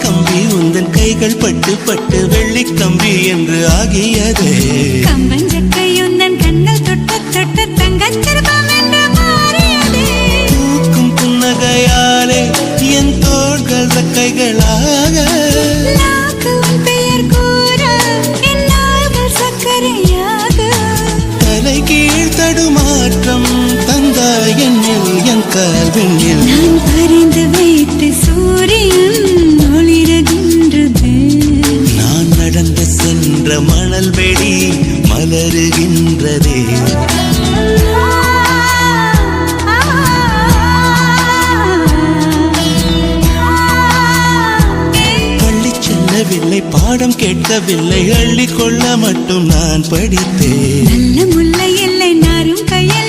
கம்பி உந்தன் கைகள் பட்டு பட்டு வெள்ளி கம்பி என்று ஆகியதே. கம்பஞ்சக்கை உந்தன் கண்கள் தொட்டு தொட்டு தங்கச் சிற்பம் என்று மாறியதே. பூக்கும் புன்னகையாலே என் தோள்கள் கைகளாக நாக்கு உன் பெயர் கூற என் நாள்கள் சர்க்கரையாக. தலை கீழ் தடுமாற்றம் தந்தாய் என்னில் என் கால்வெண்ணில். நான் பறிந்து வைத்து சூரியன் ஒளிருகின்றது. நான் நடந்து சென்ற மணல் வெளி மலருகின்றதே. பள்ளி செல்லவில்லை, பாடம் கேட்கவில்லை, அள்ளிக்கொள்ள மட்டும் நான் படித்தேன். நல்ல முல்லை இல்லை நாரும் கையில்